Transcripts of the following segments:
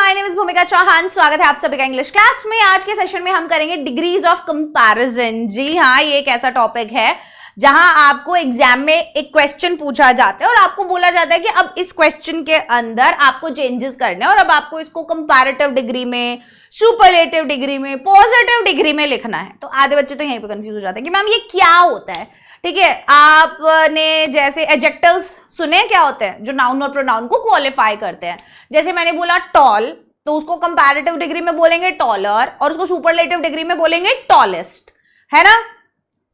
My name is भूमिका चौहान। स्वागत है आप सभी का इंग्लिश क्लास में। आज के सेशन में हम करेंगे डिग्रीज ऑफ कंपैरिजन। जी हाँ, ये एक ऐसा टॉपिक है जहां आपको एग्जाम में एक क्वेश्चन पूछा जाता है और आपको बोला जाता है कि अब इस क्वेश्चन के अंदर आपको चेंजेस करने हैं और अब आपको इसको कंपैरेटिव डिग्री में, सुपरलेटिव डिग्री में, पॉजिटिव डिग्री में लिखना है। तो आधे बच्चे तो यहीं पे कंफ्यूज हो जाते हैं कि मैम ये क्या होता है। ठीक है, आपने जैसे एडजेक्टिव्स सुने क्या होते हैं जो नाउन और प्रोनाउन को क्वालिफाई करते हैं। जैसे मैंने बोला टॉल, तो उसको कंपैरेटिव डिग्री में बोलेंगे टॉलर और उसको सुपरलेटिव डिग्री में बोलेंगे टॉलेस्ट, है ना।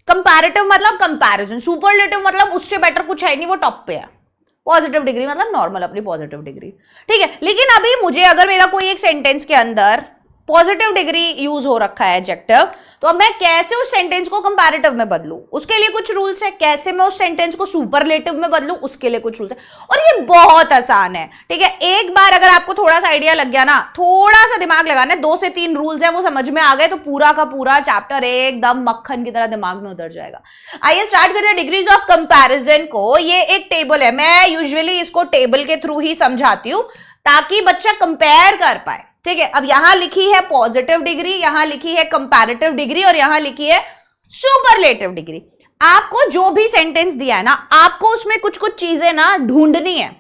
कंपैरेटिव मतलब कंपैरिजन, सुपरलेटिव मतलब उससे बेटर कुछ है नहीं, वो टॉप पे है। पॉजिटिव डिग्री मतलब नॉर्मल अपनी पॉजिटिव डिग्री। ठीक है, लेकिन अभी मुझे अगर मेरा कोई एक सेंटेंस के अंदर पॉजिटिव डिग्री यूज हो रखा है एडजेक्टिव, तो अब मैं कैसे उस सेंटेंस को कंपैरेटिव में बदलूं, उसके लिए कुछ रूल्स है। कैसे मैं उस सेंटेंस को सुपरलेटिव में बदलूं, उसके लिए कुछ रूल्स है और ये बहुत आसान है। ठीक है, एक बार अगर आपको थोड़ा सा आइडिया लग गया ना, थोड़ा सा दिमाग लगाना है, 2 से 3 रूल्स है वो समझ में आ गए तो पूरा का पूरा चैप्टर एकदम मक्खन की तरह दिमाग में उतर जाएगा। आइए स्टार्ट करते हैं डिग्रीज ऑफ कंपैरिजन को। ये एक टेबल है, मैं यूजुअली इसको टेबल के थ्रू ही समझाती हूं ताकि बच्चा कंपेयर कर पाए। ठीक है, अब यहां लिखी है पॉजिटिव डिग्री, यहां लिखी है कंपैरेटिव डिग्री और यहां लिखी है सुपरलेटिव डिग्री। आपको जो भी सेंटेंस दिया है ना, आपको उसमें कुछ कुछ चीजें ना ढूंढनी है,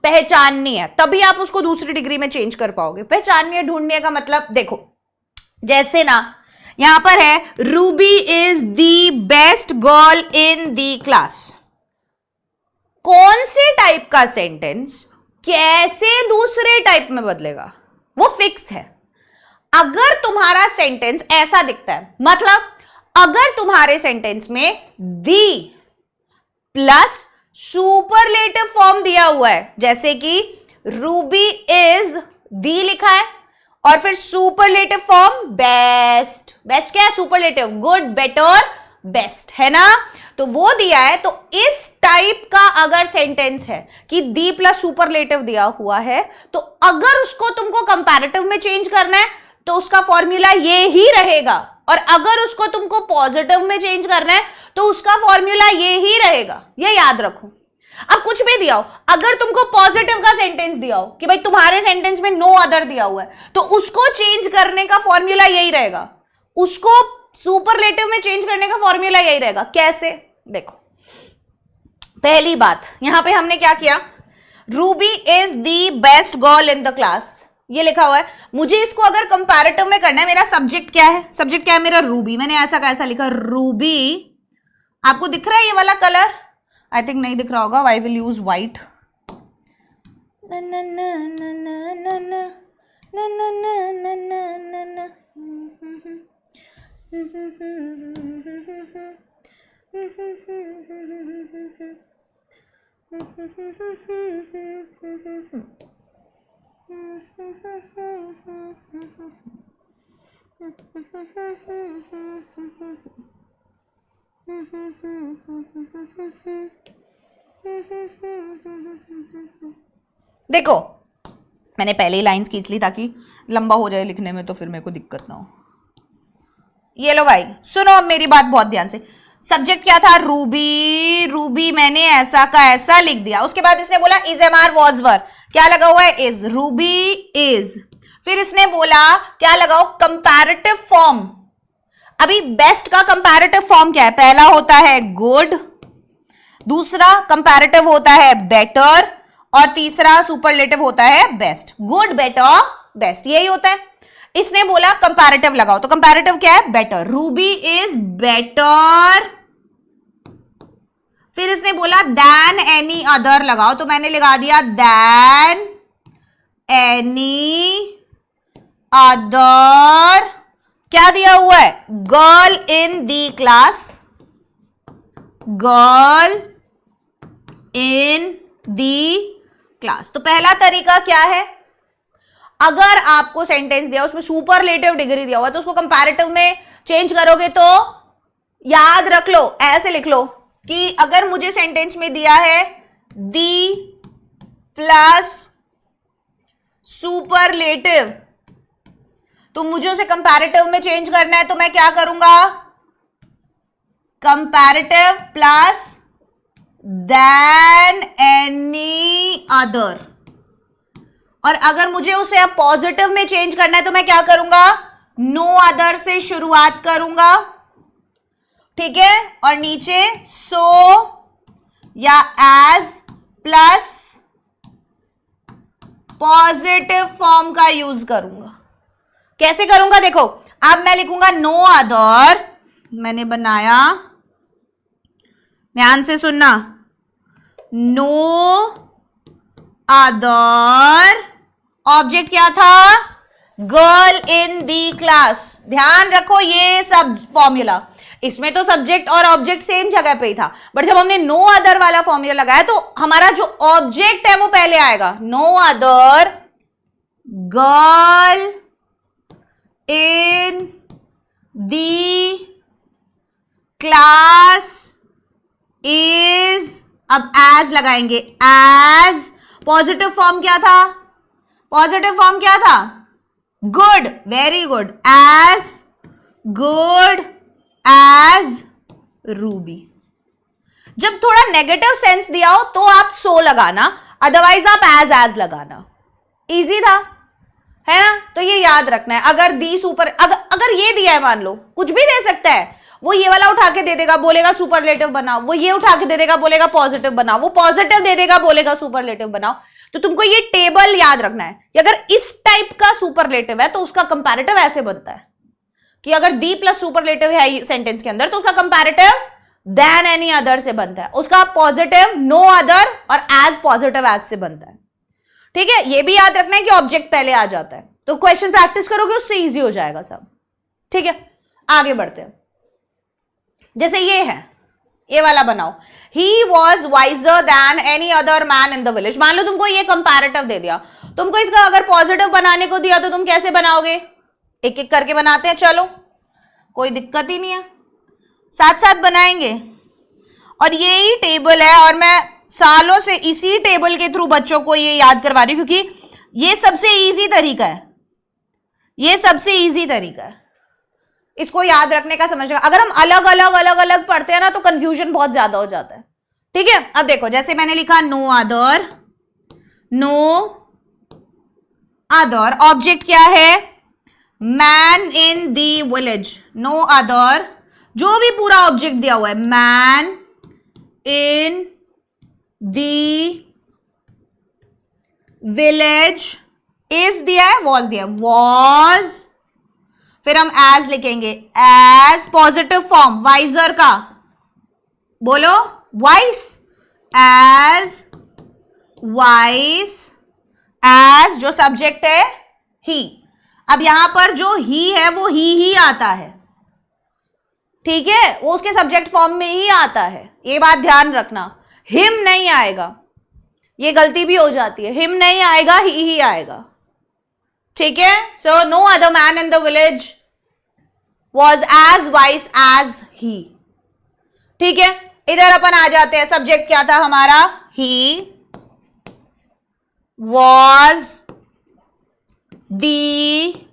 पहचाननी है, तभी आप उसको दूसरी डिग्री में चेंज कर पाओगे। पहचाननी है, ढूंढने का मतलब देखो, जैसे ना यहां पर है Ruby is the best girl in the class. कौन से टाइप का सेंटेंस कैसे दूसरे टाइप में बदलेगा वो फिक्स है। अगर तुम्हारा सेंटेंस ऐसा दिखता है, मतलब अगर तुम्हारे सेंटेंस में दी प्लस सुपरलेटिव फॉर्म दिया हुआ है, जैसे कि रूबी इज दी लिखा है और फिर सुपरलेटिव फॉर्म बेस्ट। बेस्ट क्या है? सुपरलेटिव, गुड, बेटर, बेस्ट, है ना। तो वो दिया है, तो इस टाइप का अगर सेंटेंस है कि दी प्लस सुपरलेटिव दिया हुआ है, तो अगर उसको तुमको कंपैरेटिव में चेंज करना है तो उसका फॉर्मूला ये ही रहेगा, और अगर उसको तुमको पॉजिटिव में चेंज करना है तो उसका फॉर्मूला ये ही रहेगा। ये याद रखो। अब कुछ भी दिया हो, अगर तुमको पॉजिटिव का सेंटेंस दिया हो कि भाई तुम्हारे सेंटेंस में नो अदर दिया हुआ है, तो उसको चेंज करने का फॉर्मूला यही रहेगा, उसको सुपरलेटिव में चेंज करने का फॉर्मूला यही रहेगा। कैसे? देखो, पहली बात यहां पे हमने क्या किया, Ruby is the best girl in the class, ये लिखा हुआ है। मुझे इसको अगर कंपैरेटिव में करना है, मेरा सब्जेक्ट क्या है? सब्जेक्ट क्या है मेरा? रूबी। मैंने ऐसा कैसा लिखा, रूबी। आपको दिख रहा है ये वाला कलर? आई थिंक नहीं दिख रहा होगा, आई विल यूज व्हाइट। देखो, मैंने पहले ही लाइंस खींच ली ताकि लंबा हो जाए लिखने में, तो फिर मेरे को दिक्कत ना हो। ये लो भाई, सुनो अब मेरी बात बहुत ध्यान से। सब्जेक्ट क्या था? रूबी। रूबी मैंने ऐसा का ऐसा लिख दिया। उसके बाद इसने बोला is am are was were, क्या लगा हुआ है? इज। Ruby is. फिर इसने बोला क्या लगाओ? Comparative form. अभी बेस्ट का कंपैरेटिव फॉर्म क्या है? पहला होता है गुड, दूसरा कंपैरेटिव होता है बेटर और तीसरा सुपरलेटिव होता है बेस्ट। गुड, बेटर, बेस्ट, यही होता है। इसने बोला कंपैरेटिव लगाओ, तो कंपैरेटिव क्या है? बेटर। Ruby is better. फिर इसने बोला देन एनी अदर लगाओ, तो मैंने लगा दिया देन एनी अदर। क्या दिया हुआ है? Girl in the class, girl in the class. तो पहला तरीका क्या है? अगर आपको सेंटेंस दिया उसमें सुपरलेटिव डिग्री दिया हुआ तो उसको कंपैरेटिव में चेंज करोगे तो याद रख लो, ऐसे लिख लो कि अगर मुझे सेंटेंस में दिया है दी प्लस सुपरलेटिव, तो मुझे उसे कंपैरेटिव में चेंज करना है, तो मैं क्या करूंगा? Comparative plus than any other. और अगर मुझे उसे अब पॉजिटिव में चेंज करना है तो मैं क्या करूंगा, नो अदर से शुरुआत करूंगा, ठीक है, और नीचे सो या एज प्लस पॉजिटिव फॉर्म का यूज करूंगा। कैसे करूंगा देखो, अब मैं लिखूंगा नो अदर, मैंने बनाया, ध्यान से सुनना, नो अदर, ऑब्जेक्ट क्या था, गर्ल इन दी क्लास। ध्यान रखो ये सब फॉर्मूला, इसमें तो सब्जेक्ट और ऑब्जेक्ट सेम जगह पे ही था, बट जब हमने नो अदर वाला फॉर्मूला लगाया तो हमारा जो ऑब्जेक्ट है वो पहले आएगा, no other girl in the class is, अब एज लगाएंगे, एज पॉजिटिव फॉर्म क्या था, पॉजिटिव फॉर्म क्या था, good, very good, as good as Ruby. जब थोड़ा नेगेटिव सेंस दिया हो तो आप सो लगाना, अदरवाइज आप एज लगाना, इजी था, है ना। तो ये याद रखना है, अगर दी सुपर, अगर ये दिया है, मान लो कुछ भी दे सकता है, वो ये वाला उठा के दे देगा, बोलेगा सुपरलेटिव बनाओ, वो ये उठा के दे देगा, बोलेगा पॉजिटिव बनाओ, वो पॉजिटिव दे देगा, बोलेगा सुपरलेटिव बनाओ। तो तुमको ये टेबल याद रखना है कि अगर इस टाइप का सुपरलेटिव है तो उसका कंपैरेटिव ऐसे बनता है कि अगर दी प्लस सुपरलेटिव है सेंटेंस के अंदर तो उसका कंपैरेटिव देन एनी अदर से बनता है, उसका पॉजिटिव नो अदर और एज पॉजिटिव एज से बनता है, ठीक है। ये भी याद रखना है कि ऑब्जेक्ट पहले आ जाता है, तो क्वेश्चन प्रैक्टिस करोगे उससे इजी हो जाएगा सब, ठीक है। आगे बढ़ते हैं, जैसे ये है, ये वाला बनाओ, he was visor then any other man in the village. मान लो तुमको ये कंपैरेटिव दे दिया, तुमको इसका अगर पॉजिटिव बनाने को दिया तो तुम कैसे बनाओगे, एक एक करके बनाते हैं, चलो कोई दिक्कत ही नहीं है, साथ साथ बनाएंगे। और यही टेबल है और मैं सालों से इसी टेबल के थ्रू बच्चों को ये याद करवा रही हूं क्योंकि ये सबसे इजी तरीका है, ये सबसे इजी तरीका है इसको याद रखने का, समझने का। अगर हम अलग अलग अलग अलग पढ़ते हैं ना तो कंफ्यूजन बहुत ज्यादा हो जाता है, ठीक है। अब देखो जैसे मैंने लिखा no other, no other, object क्या है, man in the village, no other, जो भी पूरा ऑब्जेक्ट दिया हुआ है, man in the village, is दिया है, वॉज दिया है, वॉज, फिर हम एज लिखेंगे, एज पॉजिटिव फॉर्म वाइजर का, बोलो वाइस, एज वाइस, एज जो सब्जेक्ट है ही। अब यहां पर जो ही है वो ही आता है, ठीक है, वो उसके सब्जेक्ट फॉर्म में ही आता है, ये बात ध्यान रखना, हिम नहीं आएगा, ये गलती भी हो जाती है, हिम नहीं आएगा, ही आएगा, ठीक है। So no other man in the village was as wise as he, ठीक है। इधर अपन आ जाते हैं, सब्जेक्ट क्या था हमारा, he was the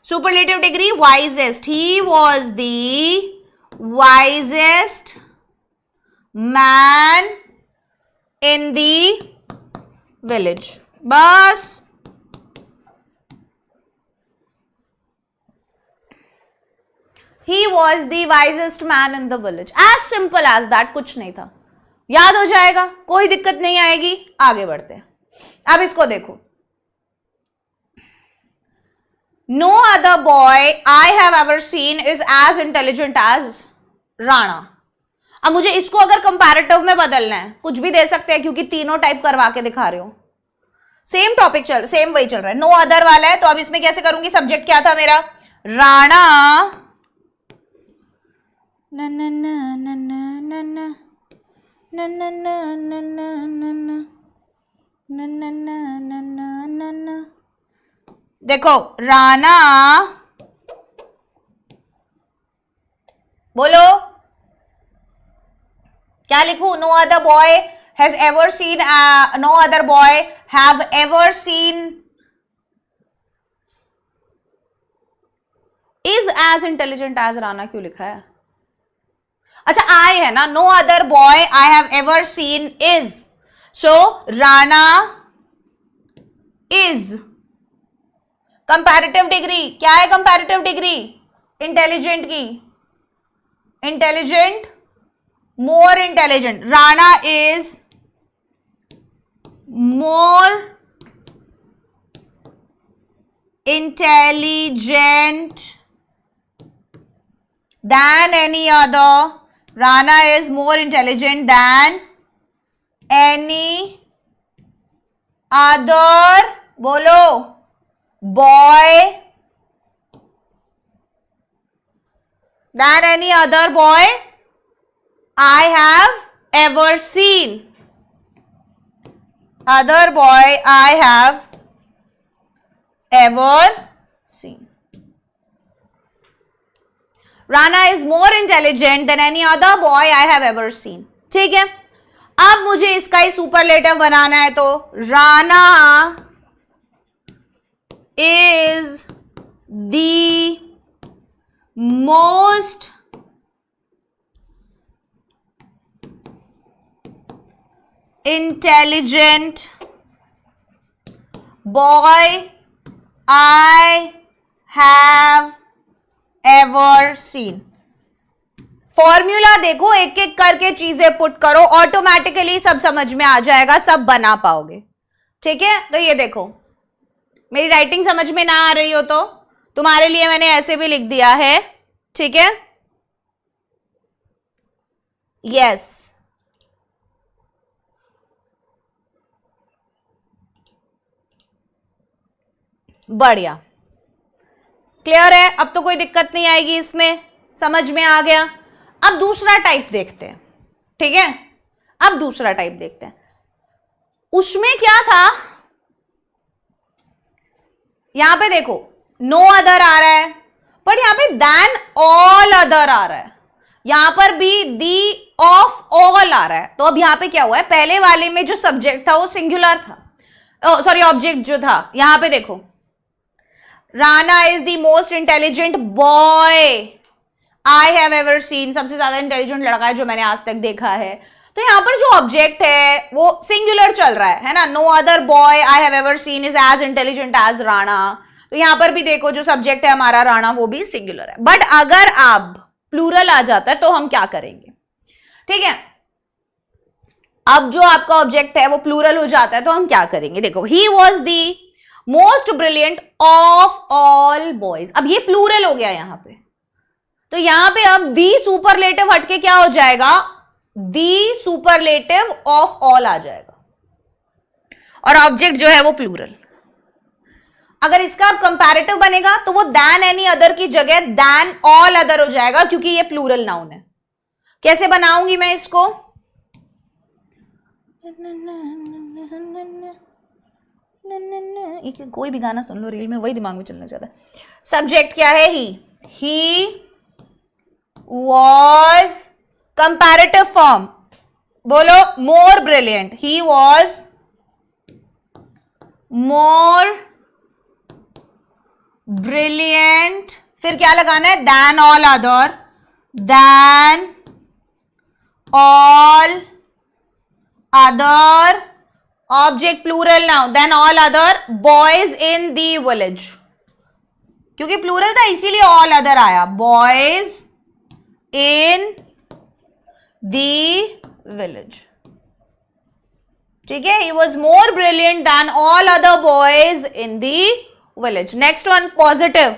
superlative degree wisest, he was the wisest man in the village, बस। He was the wisest man in the village. As simple as that, कुछ नहीं था, याद हो जाएगा, कोई दिक्कत नहीं आएगी। आगे बढ़ते हैं, अब इसको देखो, No other boy I have ever seen is as intelligent as Rana. अब मुझे इसको अगर कंपैरेटिव में बदलना है, कुछ भी दे सकते हैं क्योंकि तीनों टाइप करवा के दिखा रहे हो, सेम टॉपिक चल, सेम वही चल रहा है, नो अदर वाला है, तो अब इसमें कैसे करूंगी, सब्जेक्ट क्या था मेरा, राणा, ना ना ना ना ना ना ना ना ना ना ना ना ना ना ना ना, देखो राणा, बोलो क्या लिखूं, no other boy has ever seen, no other boy have ever seen is as intelligent as Rana, क्यों लिखा है, अच्छा आई है ना, no other boy I have ever seen is, so Rana is, comparative degree क्या है? कंपैरेटिव डिग्री इंटेलिजेंट की, intelligent, more intelligent. Rana is more intelligent than any other. Rana is more intelligent than any other. बोलो boy, than any other boy I have ever seen. Other boy I have ever seen. Rana is more intelligent than any other boy I have ever seen. ठीक है, अब मुझे इसका ही superlative बनाना है, तो Rana is the most intelligent boy I have ever seen. Formula देखो, एक एक करके चीजें पुट करो, ऑटोमेटिकली सब समझ में आ जाएगा, सब बना पाओगे. ठीक है, तो ये देखो, मेरी राइटिंग समझ में ना आ रही हो तो तुम्हारे लिए मैंने ऐसे भी लिख दिया है. ठीक है, यस, बढ़िया, क्लियर है. अब तो कोई दिक्कत नहीं आएगी इसमें, समझ में आ गया. अब दूसरा टाइप देखते हैं. ठीक है, अब दूसरा टाइप देखते हैं. उसमें क्या था, यहां पे देखो नो अदर आ रहा है, पर यहां पे देन ऑल अदर आ रहा है, यहां पर भी दी ऑफ ऑल आ रहा है. तो अब यहां पे क्या हुआ है, पहले वाले में जो सब्जेक्ट था वो सिंगुलर था, सॉरी ऑब्जेक्ट जो था. यहां पे देखो, Rana is the most intelligent boy I have ever scene, सबसे ज्यादा इंटेलिजेंट लड़का है जो मैंने आज तक देखा है. तो यहां पर जो ऑब्जेक्ट है वो सिंगुलर चल रहा है ना. No other boy I have ever seen is as intelligent as Rana. तो यहां पर भी देखो जो सब्जेक्ट है हमारा राणा, वो भी सिंगुलर है. बट अगर अब प्लूरल आ जाता है तो हम क्या करेंगे? ठीक है, अब जो आपका ऑब्जेक्ट है वो प्लूरल हो जाता है तो हम क्या करेंगे? देखो, he was the most brilliant of all boys. अब ये प्लूरल हो गया यहां पे, तो यहां पे अब दी सुपरलेटिव हटके क्या हो जाएगा? दी सुपरलेटिव ऑफ ऑल आ जाएगा, और ऑब्जेक्ट जो है वो प्लूरल. अगर इसका अब कंपैरेटिव बनेगा तो वो दैन एनी अदर की जगह दैन ऑल अदर हो जाएगा, क्योंकि ये प्लूरल नाउन है. कैसे बनाऊंगी मैं इसको? कोई भी गाना सुन लो रील में, वही दिमाग में चलना चाहता है. सब्जेक्ट क्या है? ही वॉज, कंपैरेटिव फॉर्म बोलो, more brilliant. He was more brilliant, फिर क्या लगाना है? Than all other, than all other, object plural now, than all other boys in the village. क्योंकि प्लूरल था इसीलिए ऑल अदर आया. Boys in the village. ठीक है, he was more brilliant than all other boys in the village. Next one, positive.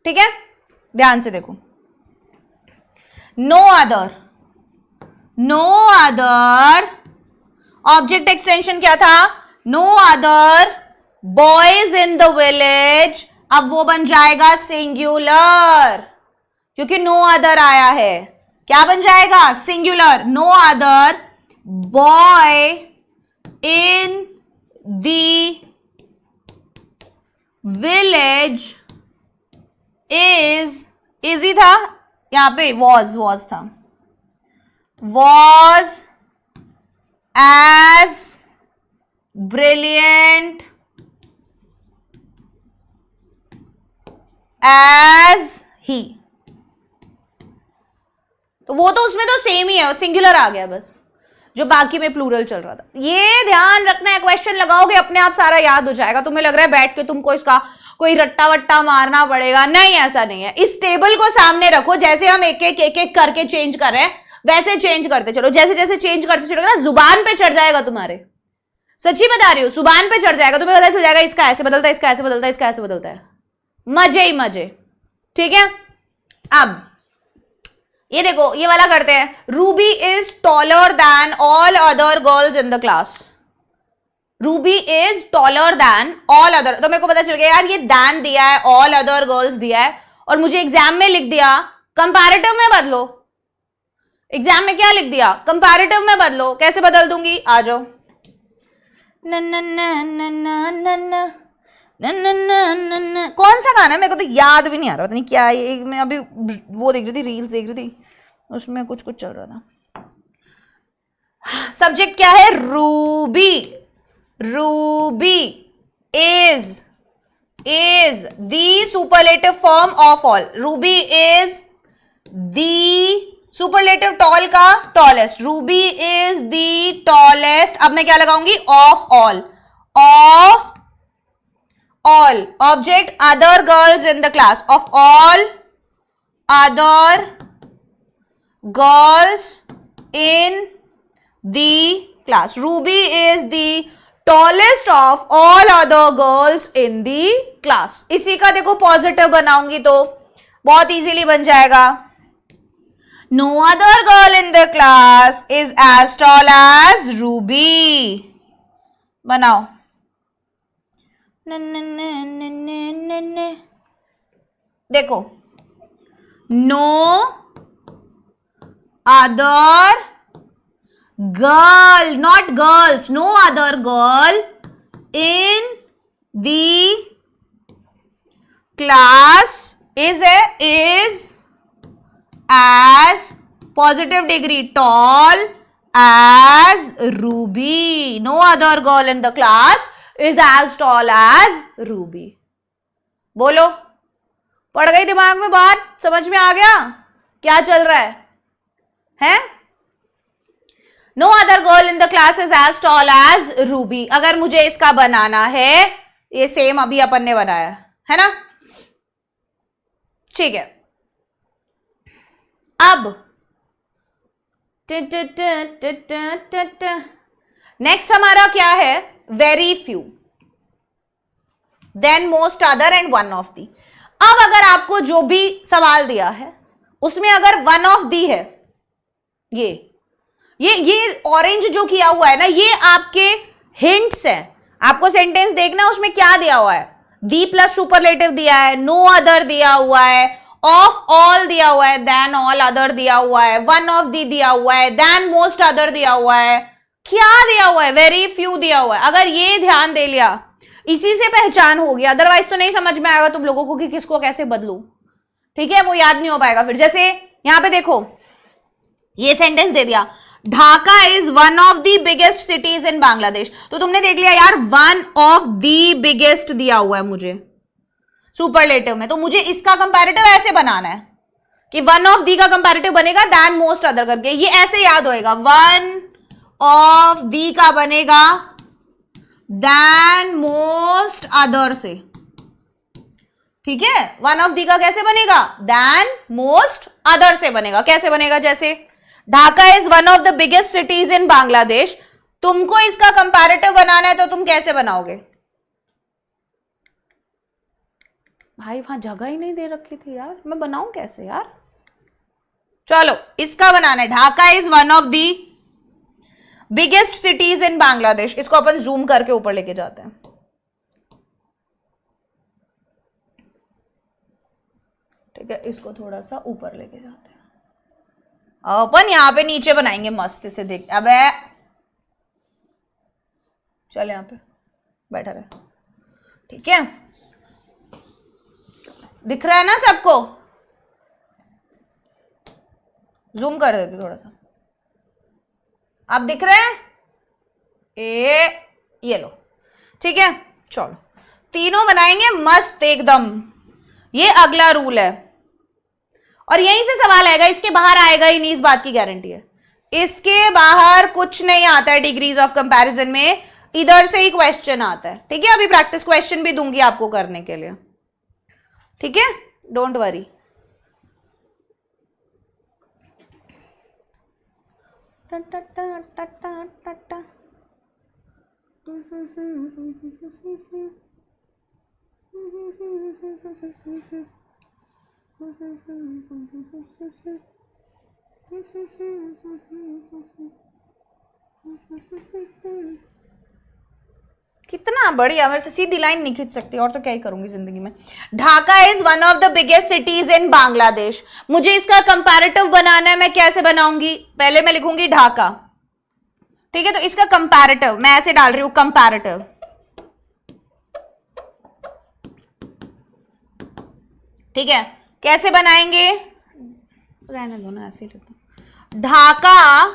ठीक है, ध्यान से देखो, no other, no other, object extension क्या था? No other boys in the village. अब वो बन जाएगा सिंगुलर, क्योंकि नो अदर आया है. क्या बन जाएगा? Singular. No other boy in the village is, इजी था, यहां पे वॉज था, was as brilliant as he. तो वो तो उसमें तो सेम ही है, सिंगुलर आ गया बस, जो बाकी में प्लूरल चल रहा था। ये ध्यान रखना है, क्वेश्चन लगाओगे अपने आप सारा याद हो जाएगा। तुम्हें लग रहा है बैठ के तुमको इसका कोई रट्टा वट्टा मारना पड़ेगा, नहीं ऐसा नहीं है। इस टेबल को सामने रखो, जैसे हम एक एक करके चेंज कर रहे हैं वैसे चेंज करते चलो। जैसे जैसे चेंज करते चलोगे ना, जुबान पे चढ़ जाएगा तुम्हारे, सच्ची बता रही हूँ, जुबान पे चढ़ जाएगा, तुम्हें पता चल जाएगा इसका ऐसे बदलता है, इसका ऐसे बदलता है, इसका ऐसे बदलता है। मजे ही मजे, ठीक है। अब ये देखो, ये वाला करते हैं। Ruby is taller then all other girls in the class. Ruby is taller then all other, तो मेरे को पता चल गया यार, ये दैन दिया है, ऑल अदर गर्ल्स दिया है, और मुझे एग्जाम में लिख दिया कंपैरेटिव में बदलो। एग्जाम में क्या लिख दिया? कंपैरेटिव में बदलो। कैसे बदल दूंगी? आ जाओ। न न न न न न न कौन सा गाना है मेरे को तो याद भी नहीं आ रहा, पता नहीं क्या है। मैं अभी वो देख रही थी, रील्स देख रही थी, उसमें कुछ कुछ चल रहा था। सब्जेक्ट क्या है? Ruby. Ruby is the superlative form of all. Ruby is the superlative tall का tallest. Ruby is the tallest. अब मैं क्या लगाऊंगी? Of all. Of all object other girls in the class, of all other girls in the class. Ruby is the tallest of all other girls in the class. इसी का देखो positive बनाऊंगी तो बहुत इजीली बन जाएगा। No other girl in the class is as tall as Ruby. बनाओ। देखो, no other girl, not girls, no other girl in the class is as positive degree tall as Ruby. No other girl in the class is as tall as Ruby. बोलो, पड़ गई दिमाग में बात? समझ में आ गया क्या चल रहा है? No other girl in the class is as tall as Ruby. अगर मुझे इसका बनाना है, ये सेम अभी अपन ने बनाया है ना, ठीक है। अब नेक्स्ट हमारा क्या है? Very few, than most other and one of the. अब अगर आपको जो भी सवाल दिया है उसमें अगर वन ऑफ दी है, ये ऑरेंज जो किया हुआ है ना, ये आपके हिंट्स हैं। आपको सेंटेंस देखना है उसमें क्या दिया हुआ है। दी प्लस सुपरलेटिव दिया है, नो अदर दिया हुआ है, ऑफ ऑल दिया हुआ है, देन ऑल अदर दिया हुआ है, वन ऑफ दी दिया हुआ है, देन मोस्ट अदर दिया हुआ है, क्या दिया हुआ है? वेरी फ्यू दिया हुआ है। अगर ये ध्यान दे लिया, इसी से पहचान होगी, अदरवाइज तो नहीं समझ में आएगा तुम लोगों को कि किसको कैसे बदलूं, ठीक है? वो याद नहीं हो पाएगा फिर। जैसे यहां पे देखो, ये सेंटेंस दे दिया, Dhaka is one of the biggest cities in Bangladesh. तो तुमने देख लिया यार, वन ऑफ द बिगेस्ट दिया हुआ है मुझे सुपरलेटिव में, तो मुझे इसका कंपैरेटिव ऐसे बनाना है कि वन ऑफ दी का कंपैरेटिव बनेगा दैन मोस्ट अदर करके। ये ऐसे याद होएगा, वन ऑफ दी का बनेगा दैन मोस्ट अदर से, ठीक है? वन ऑफ दी का कैसे बनेगा? दैन मोस्ट अदर से बनेगा। कैसे बनेगा? जैसे Dhaka is one of the biggest cities in Bangladesh, तुमको इसका कंपैरेटिव बनाना है तो तुम कैसे बनाओगे? भाई वहां जगह ही नहीं दे रखी थी यार, मैं बनाऊं कैसे यार? चलो, इसका बनाना है, Dhaka is one of the biggest cities in Bangladesh. इसको अपन जूम करके ऊपर लेके जाते हैं, ठीक है? इसको थोड़ा सा ऊपर लेके जाते हैं, अपन यहां पे नीचे बनाएंगे मस्त से। देख, अबे चल यहां पे बैठा रहे, ठीक है? दिख रहा है ना सबको? जूम कर देती थोड़ा सा, अब दिख रहे हैं? ये लो, ठीक है? चलो, तीनों बनाएंगे मस्त एकदम। ये अगला रूल है, और यहीं से सवाल आएगा, इसके बाहर आएगा ही नहीं, इस बात की गारंटी है। इसके बाहर कुछ नहीं आता है डिग्रीज ऑफ कंपैरिजन में, इधर से ही क्वेश्चन आता है। ठीक है, अभी प्रैक्टिस क्वेश्चन भी दूंगी आपको करने के लिए। ठीक है, डोंट वरी। कितना बढ़िया, मेरे से सीधी लाइन नहीं खींच सकती, और तो क्या ही करूंगी जिंदगी में। Dhaka is one of the biggest cities in Bangladesh. मुझे इसका कंपैरेटिव बनाना है, मैं कैसे बनाऊंगी? पहले मैं लिखूंगी ढाका, ठीक है, तो इसका कंपैरेटिव मैं ऐसे डाल रही हूं, कंपैरेटिव। ठीक है, कैसे बनाएंगे? रहने दो ना, ऐसे ही लिखो। ढाका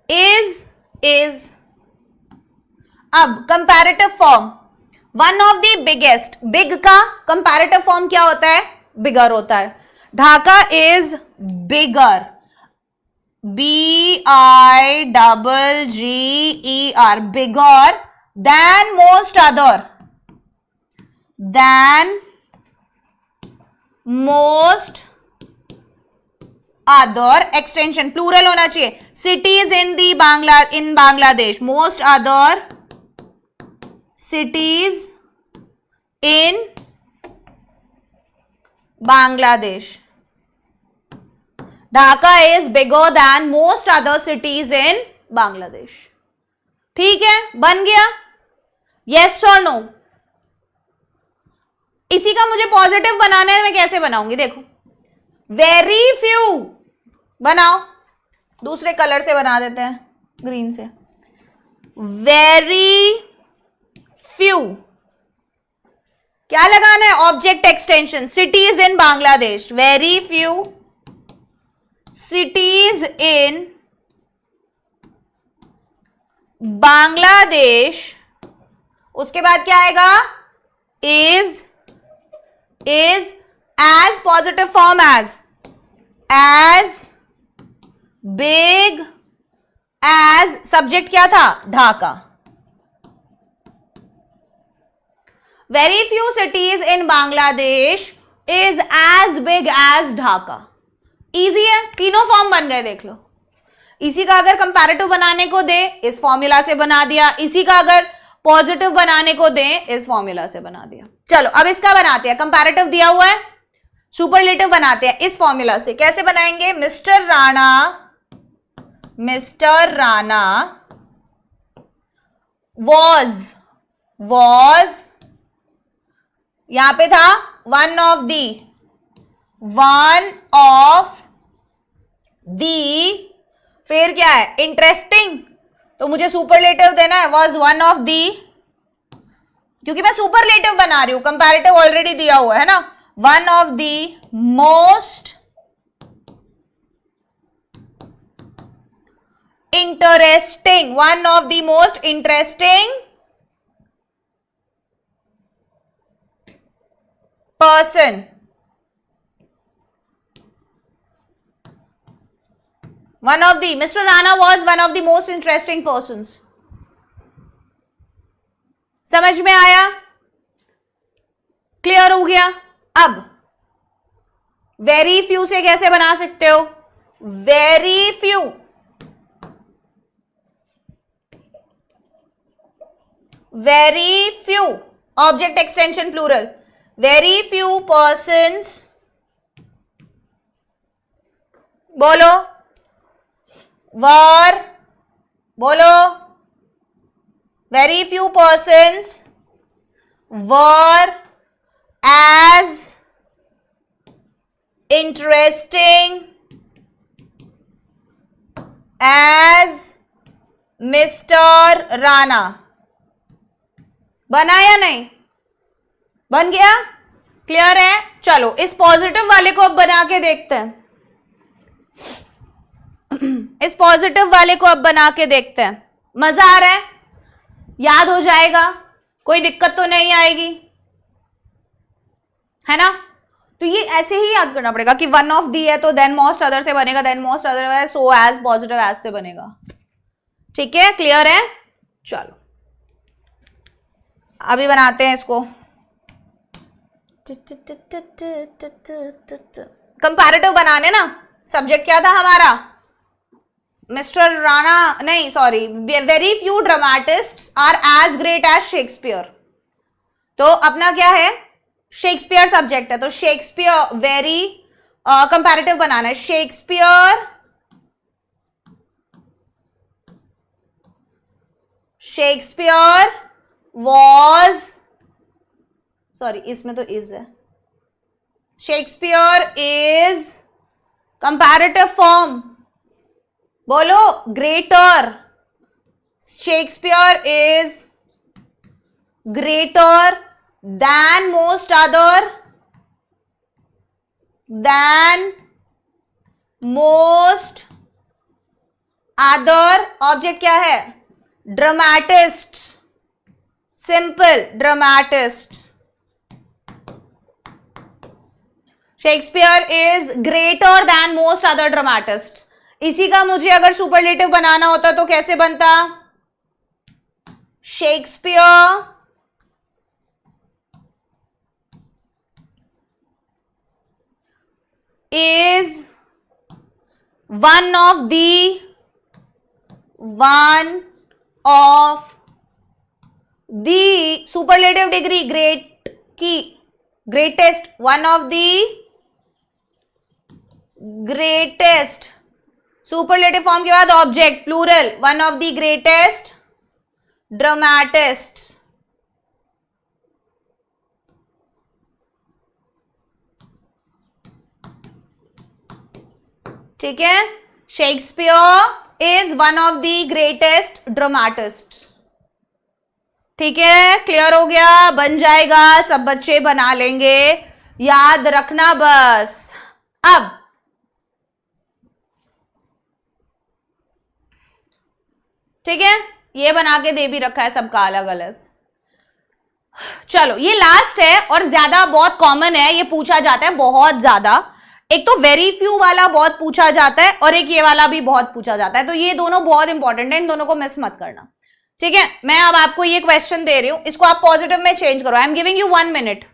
is अब comparative form one of the biggest, big का कंपैरेटिव फॉर्म क्या होता है? बिगर होता है। Dhaka is bigger, BIGGER, bigger than most other, than most other, extension plural होना चाहिए, cities in the in Bangladesh, most other cities in Bangladesh. Dhaka is bigger than most other cities in Bangladesh. ठीक है, बन गया? यस और नो? इसी का मुझे पॉजिटिव बनाना है, मैं कैसे बनाऊंगी? देखो, वेरी फ्यू बनाओ, दूसरे कलर से बना देते हैं, ग्रीन से। वेरी फ्यू क्या लगाना है? Object extension, cities in Bangladesh, very few cities in Bangladesh. उसके बाद क्या आएगा? Is as positive form, as big as, subject क्या था? Dhaka. Very few cities in Bangladesh is as big as Dhaka. Easy है, तीनों फॉर्म बन गए, देख लो। इसी का अगर कंपैरेटिव बनाने को दे, इस फॉर्मूला से बना दिया। इसी का अगर पॉजिटिव बनाने को दे, इस फॉर्मूला से बना दिया। चलो अब इसका बनाते हैं, कंपैरेटिव दिया हुआ है, सुपरलेटिव बनाते हैं इस फॉर्मूला से। कैसे बनाएंगे? मिस्टर राणा वॉज यहां पे था वन ऑफ दी, फिर क्या है? इंटरेस्टिंग, तो मुझे सुपरलेटिव देना है, वॉज वन ऑफ दी, क्योंकि मैं सुपरलेटिव बना रही हूं, कंपैरेटिव ऑलरेडी दिया हुआ है ना। One of the most interesting, one of the most interesting person, one of the, mister Rana was one of the most interesting person. समझ में आया? क्लियर हो गया? अब वेरी फ्यू से कैसे बना सकते हो? Very few object extension plural, very few persons, बोलो वर, बोलो very few persons were as interesting as mister Rana. बना या नहीं? बन गया? क्लियर है? चलो इस पॉजिटिव वाले को अब बना के देखते हैं। इस पॉजिटिव वाले को अब बना के देखते हैं। मजा आ रहा है? याद हो जाएगा? कोई दिक्कत तो नहीं आएगी, है ना? तो ये ऐसे ही याद करना पड़ेगा कि वन ऑफ दी है तो देन मोस्ट अदर से बनेगा, than most other so as positive as से बनेगा। ठीक है, क्लियर है? चलो अभी बनाते हैं इसको। कंपैरेटिव बनाने ना, सब्जेक्ट क्या था हमारा? मिस्टर राणा, नहीं sorry, very few dramatists are as great as Shakespeare. तो अपना क्या है? शेक्सपियर सब्जेक्ट है, तो शेक्सपियर वेरी कंपैरेटिव बनाना है। शेक्सपियर वॉज, सॉरी इसमें तो इज है, शेक्सपियर इज कंपैरेटिव फॉर्म, बोलो greater. Shakespeare is greater than most other object क्या है? Dramatists, simple dramatists. Shakespeare is greater than most other dramatists. इसी का मुझे अगर सुपरलेटिव बनाना होता तो कैसे बनता? Shakespeare is one of the superlative degree, great की greatest, one of the greatest, superlative form के बाद object plural, one of the greatest dramatists। ठीक है, Shakespeare is one of the greatest dramatists. ठीक है, क्लियर हो गया? बन जाएगा, सब बच्चे बना लेंगे, याद रखना बस। अब ठीक है, ये बना के दे भी रखा है सबका अलग अलग। चलो ये लास्ट है और ज्यादा बहुत कॉमन है, ये पूछा जाता है बहुत ज्यादा। एक तो वेरी फ्यू वाला बहुत पूछा जाता है और एक ये वाला भी बहुत पूछा जाता है, तो ये दोनों बहुत इंपॉर्टेंट है, इन दोनों को मिस मत करना। ठीक है, मैं अब आपको ये क्वेश्चन दे रही हूं, इसको आप पॉजिटिव में चेंज करो। I am giving you 1 minute.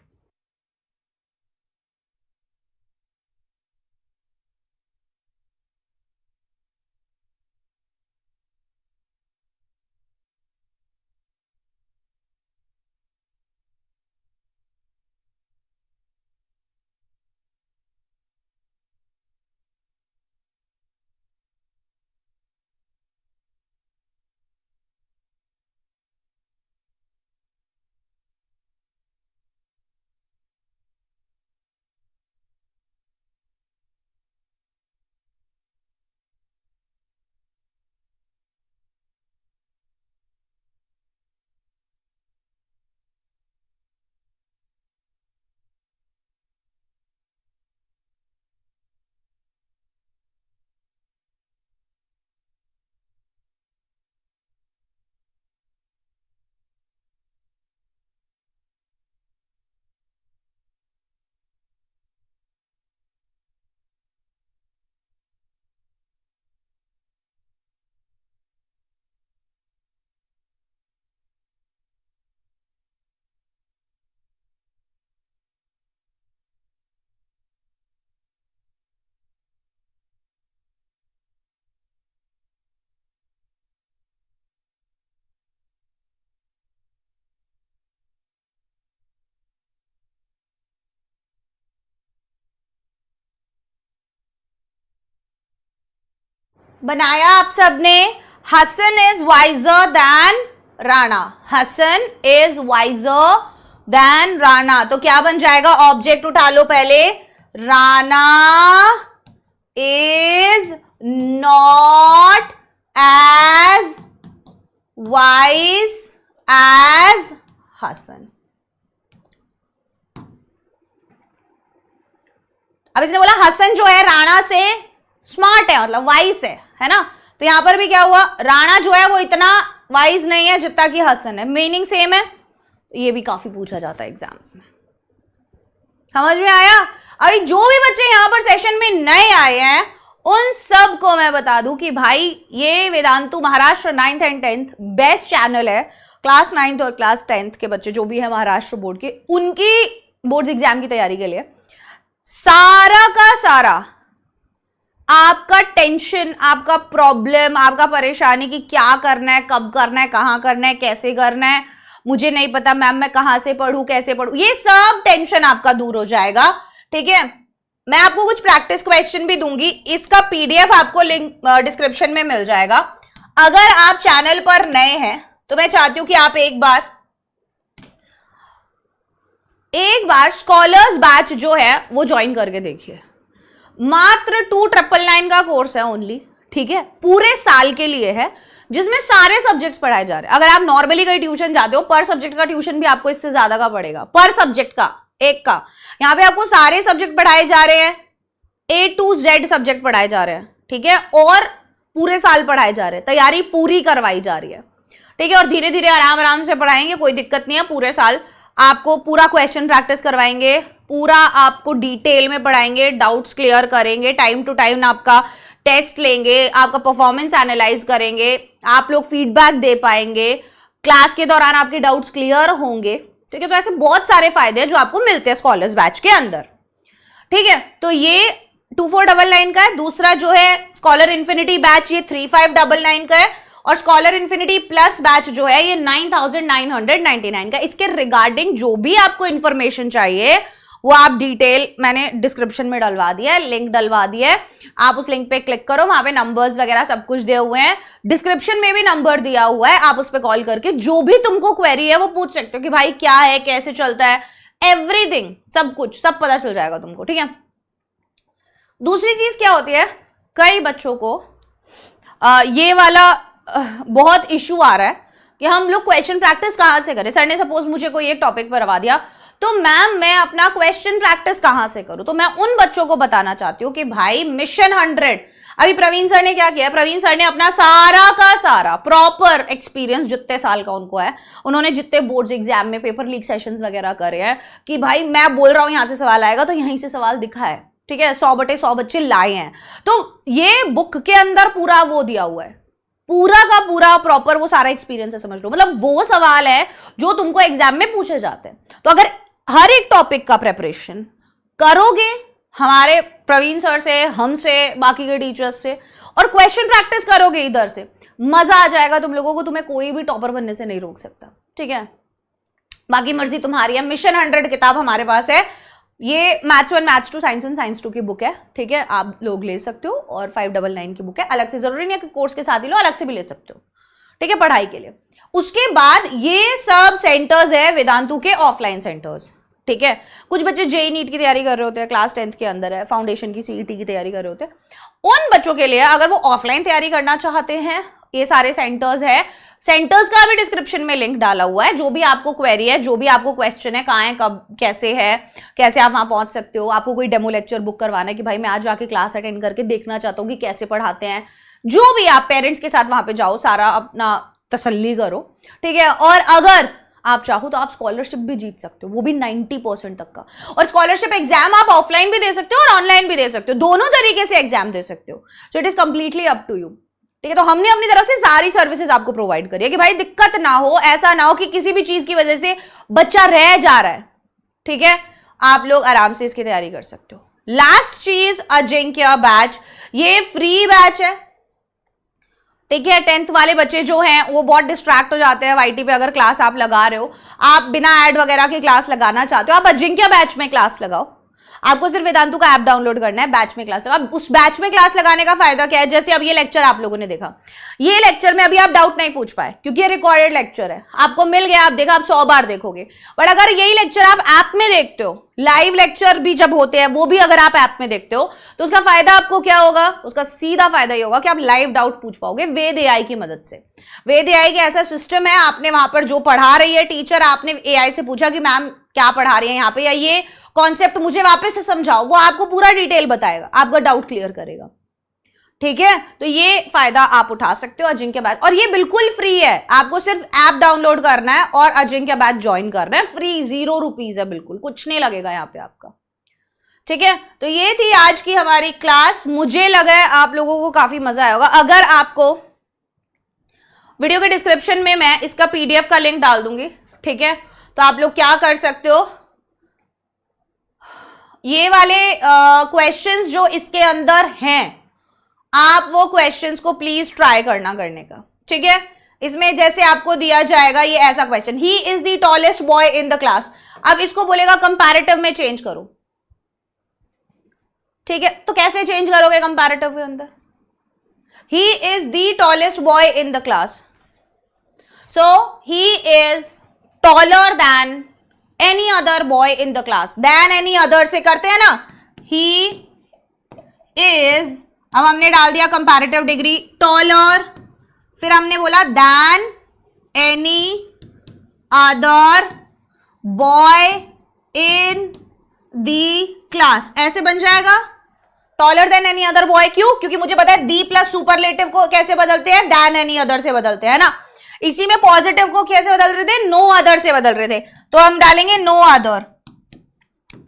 बनाया आप सबने? Hasan is wiser than Rana, Hasan is wiser than Rana, तो क्या बन जाएगा? ऑब्जेक्ट उठा लो पहले, Rana is not as wise as Hasan. अब इसने बोला हसन जो है राणा से स्मार्ट है, मतलब वाइज है ना, तो यहां पर भी क्या हुआ? राणा जो है वो इतना वाइज नहीं है जितना कि हसन है, मीनिंग सेम है, ये भी काफी पूछा जाता है एग्जाम्स में। समझ में आया? अभी जो भी बच्चे यहां पर सेशन में नए आए हैं उन सब को मैं बता दूं कि भाई ये Vedantu Maharashtra 9th and 10th best channel है। क्लास 9th और क्लास 10th के बच्चे जो भी है महाराष्ट्र बोर्ड के, उनकी बोर्ड एग्जाम की तैयारी के लिए सारा का सारा आपका टेंशन, आपका प्रॉब्लम, आपका परेशानी कि क्या करना है, कब करना है, कहां करना है, कैसे करना है, मुझे नहीं पता मैम मैं कहां से पढ़ूं, कैसे पढ़ूं, ये सब टेंशन आपका दूर हो जाएगा। ठीक है, मैं आपको कुछ प्रैक्टिस क्वेश्चन भी दूंगी, इसका पीडीएफ आपको लिंक डिस्क्रिप्शन में मिल जाएगा। अगर आप चैनल पर नए हैं तो मैं चाहती हूं कि आप एक बार स्कॉलर्स बैच जो है वो ज्वाइन करके देखिए। मात्र 2999 का कोर्स है ओनली। ठीक है, पूरे साल के लिए है, जिसमें सारे सब्जेक्ट्स पढ़ाए जा रहे हैं। अगर आप नॉर्मली कहीं ट्यूशन जाते हो, पर सब्जेक्ट का ट्यूशन भी आपको इससे ज्यादा का पड़ेगा, पर सब्जेक्ट का एक का। यहां पे आपको सारे सब्जेक्ट पढ़ाए जा रहे हैं, A to Z सब्जेक्ट पढ़ाए जा रहे हैं। ठीक है, और पूरे साल पढ़ाए जा रहे हैं, तैयारी पूरी करवाई जा रही है। ठीक है, और धीरे धीरे आराम आराम से पढ़ाएंगे, कोई दिक्कत नहीं है। पूरे साल आपको पूरा क्वेश्चन प्रैक्टिस करवाएंगे, पूरा आपको डिटेल में पढ़ाएंगे, डाउट्स क्लियर करेंगे, टाइम टू टाइम आपका टेस्ट लेंगे, आपका परफॉर्मेंस एनालाइज करेंगे, आप लोग फीडबैक दे पाएंगे, क्लास के दौरान आपके डाउट्स क्लियर होंगे। ठीक है, तो ऐसे बहुत सारे फायदे हैं जो आपको मिलते हैं स्कॉलर्स बैच के अंदर। ठीक है, तो ये 2499 का है। दूसरा जो है स्कॉलर इन्फिनिटी बैच, ये 3599 का है। और स्कॉलर इन्फिनिटी प्लस बैच जो है ये 9999 का। इसके रिगार्डिंग जो भी आपको इंफॉर्मेशन चाहिए वो आप डिटेल मैंने डिस्क्रिप्शन में डलवा दिया है, लिंक डलवा दिया है। आप उस लिंक पे क्लिक करो, वहां पे नंबर्स वगैरह सब कुछ दिए हुए हैं, डिस्क्रिप्शन में भी नंबर दिया हुआ है। आप उस पे कॉल करके जो भी तुमको क्वेरी है वो पूछ सकते हो कि भाई क्या है, कैसे चलता है, एवरीथिंग, सब कुछ सब पता चल जाएगा तुमको। ठीक है, दूसरी चीज क्या होती है, कई बच्चों को ये वाला बहुत इश्यू आ रहा है कि हम लोग क्वेश्चन प्रैक्टिस कहां से करें। सर ने सपोज मुझे कोई एक टॉपिक पर करवा दिया, तो मैम मैं अपना क्वेश्चन प्रैक्टिस कहां से करूं। तो मैं उन बच्चों को बताना चाहती हूं कि भाई मिशन 100, अभी प्रवीण सर ने क्या किया, प्रवीण सर ने अपना सारा का सारा प्रॉपर एक्सपीरियंस, जितने साल का उनको है, उन्होंने जितने बोर्ड्स एग्जाम में पेपर लीक सेशंस वगैरह करे हैं कि भाई मैं बोल रहा हूं यहां से सवाल आएगा तो यहीं से सवाल दिखा है। ठीक है, 100/100 बच्चे लाए हैं। तो ये बुक के अंदर पूरा वो दिया हुआ है, पूरा का पूरा प्रॉपर वो सारा एक्सपीरियंस है, समझ लो। मतलब वो सवाल है जो तुमको एग्जाम में पूछे जाते हैं। तो अगर हर एक टॉपिक का प्रिपरेशन करोगे हमारे प्रवीण सर से, हमसे, बाकी के टीचर्स से, और क्वेश्चन प्रैक्टिस करोगे इधर से, मजा आ जाएगा तुम लोगों को। तुम्हें कोई भी टॉपर बनने से नहीं रोक सकता। ठीक है, बाकी मर्जी तुम्हारी है। मिशन 100 किताब हमारे पास है, ये मैथ्स 1, मैथ्स 2, साइंस 1, साइंस 2 की बुक है। ठीक है, आप लोग ले सकते हो। और 599 की बुक है, अलग से, जरूरी नहीं है कि कोर्स के साथ ही लो, अलग से भी ले सकते हो। ठीक है, पढ़ाई के लिए। उसके बाद ये सब सेंटर्स है वेदांतु के ऑफलाइन सेंटर्स। ठीक है, कुछ बच्चे जेई नीट की तैयारी कर रहे होते हैं, क्लास 10th के अंदर है, फाउंडेशन की सीईटी की तैयारी कर रहे होते हैं। उन बच्चों के लिए अगर वो ऑफलाइन तैयारी करना चाहते हैं, ये सारे सेंटर्स है। सेंटर्स का भी डिस्क्रिप्शन में लिंक डाला हुआ है। जो भी आपको क्वेरी है, जो भी आपको क्वेश्चन है, कहाँ है, कब, कैसे है, कैसे आप वहां पहुंच सकते हो, आपको कोई डेमो लेक्चर बुक करवाना है कि भाई मैं आज जाके क्लास अटेंड करके देखना चाहता हूँ कि कैसे पढ़ाते हैं, जो भी आप पेरेंट्स के साथ वहां पे जाओ, सारा अपना तसल्ली करो। ठीक है, और अगर आप चाहो तो आप स्कॉलरशिप भी जीत सकते हो, वो भी 90% तक का। और स्कॉलरशिप एग्जाम आप ऑफलाइन भी दे सकते हो और ऑनलाइन भी दे सकते हो, दोनों तरीके से एग्जाम दे सकते हो। So it is completely up to you. ठीक है, तो हमने अपनी तरफ से सारी सर्विसेज आपको प्रोवाइड करी है कि भाई दिक्कत ना हो, ऐसा ना हो कि किसी भी चीज की वजह से बच्चा रह जा रहा है। ठीक है, आप लोग आराम से इसकी तैयारी कर सकते हो। लास्ट चीज, अजिंक्य बैच, ये फ्री बैच है। ठीक है, 10th वाले बच्चे जो हैं वो बहुत डिस्ट्रैक्ट हो जाते हैं वाईटी पे। अगर क्लास आप लगा रहे हो, आप बिना ऐड वगैरह की क्लास लगाना चाहते हो, आप अजिंक्य बैच में क्लास लगाओ। आपको सिर्फ वेदांतु का ऐप डाउनलोड करना है, बैच में क्लास लगाओ। अब उस बैच में क्लास लगाने का फायदा क्या है, जैसे अब ये लेक्चर आप लोगों ने देखा, ये लेक्चर में अभी आप डाउट नहीं पूछ पाए क्योंकि ये रिकॉर्डेड लेक्चर है, आपको मिल गया, आप देखा, आप 100 बार देखोगे। बट अगर यही लेक्चर आप ऐप में देखते हो, लाइव लेक्चर भी जब होते हैं वो भी अगर आप ऐप में देखते हो, तो उसका फायदा आपको क्या होगा, उसका सीधा फायदा ये होगा कि आप लाइव डाउट पूछ पाओगे वेद एआई की मदद से। वेद एआई का ऐसा सिस्टम है, आपने वहां पर जो पढ़ा रही है टीचर, आपने एआई से पूछा कि मैम क्या पढ़ा रही है यहाँ पे, या ये कॉन्सेप्ट मुझे वापस से समझाओ, वो आपको पूरा डिटेल बताएगा, आपका डाउट क्लियर करेगा। ठीक है, तो ये फायदा आप उठा सकते हो अजिंक्य बैच, और ये बिल्कुल फ्री है, आपको सिर्फ ऐप डाउनलोड करना है और अजिंक्य बैच ज्वाइन करना है, फ्री, 0 रुपीज है, बिल्कुल कुछ नहीं लगेगा यहाँ पे आपका। ठीक है, तो ये थी आज की हमारी क्लास। मुझे लगा है आप लोगों को काफी मजा आया होगा। अगर आपको वीडियो के डिस्क्रिप्शन में मैं इसका पीडीएफ का लिंक डाल दूंगी, ठीक है, तो आप लोग क्या कर सकते हो, ये वाले क्वेश्चंस जो इसके अंदर हैं, आप वो क्वेश्चंस को प्लीज ट्राई करने का, ठीक है। इसमें जैसे आपको दिया जाएगा ये ऐसा question, he is the tallest boy in the class, अब इसको बोलेगा कंपैरेटिव में चेंज करो, ठीक है, तो कैसे चेंज करोगे कंपैरेटिव के अंदर, he is the tallest boy in the class, so he is taller than any other boy in the class, than any other से करते हैं ना, ही इज, अब हमने डाल दिया कंपैरेटिव डिग्री, टॉलर, फिर हमने बोला than any other boy in the class, ऐसे बन जाएगा taller than any other boy. क्यों? क्योंकि मुझे पता है दी प्लस सुपरलेटिव को कैसे बदलते हैं, देन एनी अदर से बदलते हैं ना, इसी में पॉजिटिव को कैसे बदल रहे थे, नो अदर से बदल रहे थे, तो हम डालेंगे नो अदर,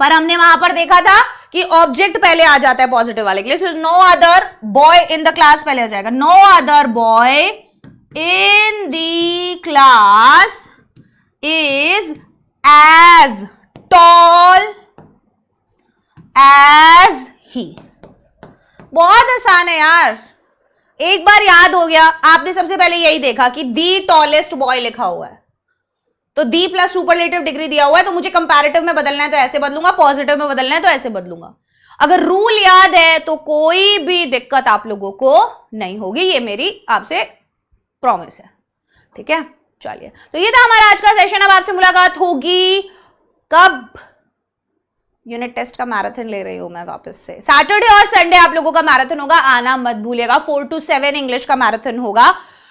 पर हमने वहां पर देखा था कि ऑब्जेक्ट पहले आ जाता है पॉजिटिव वाले के लिए, no other boy in the class पहले हो जाएगा, no other boy in the class is as tall as he. बहुत आसान है यार, एक बार याद हो गया, आपने सबसे पहले यही देखा कि दी टॉलेस्ट बॉय लिखा हुआ है, तो दी प्लस सुपरलेटिव डिग्री दिया हुआ है, तो मुझे कंपैरेटिव में बदलना है तो ऐसे बदलूंगा, पॉजिटिव में बदलना है तो ऐसे बदलूंगा। अगर रूल याद है तो कोई भी दिक्कत आप लोगों को नहीं होगी, ये मेरी आपसे प्रॉमिस है, ठीक है। चलिए, तो ये था हमारा आज का सेशन। अब आपसे मुलाकात होगी कब, यूनिट टेस्ट का मैराथन ले रही हूं मैं वापस से, सैटरडे और संडे आप लोगों का मैराथन होगा, आना मत भूलिएगा, 4 to 7 इंग्लिश का मैराथन होगा,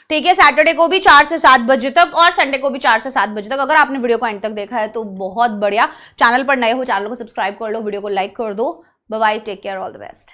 ठीक है। सैटरडे को भी 4 से 7 बजे तक और संडे को भी 4 से 7 बजे तक। अगर आपने वीडियो को एंड तक देखा है तो बहुत बढ़िया, चैनल पर नए हो चैनल को सब्सक्राइब कर लो, वीडियो को लाइक कर दो। Bye bye, take care, all the best.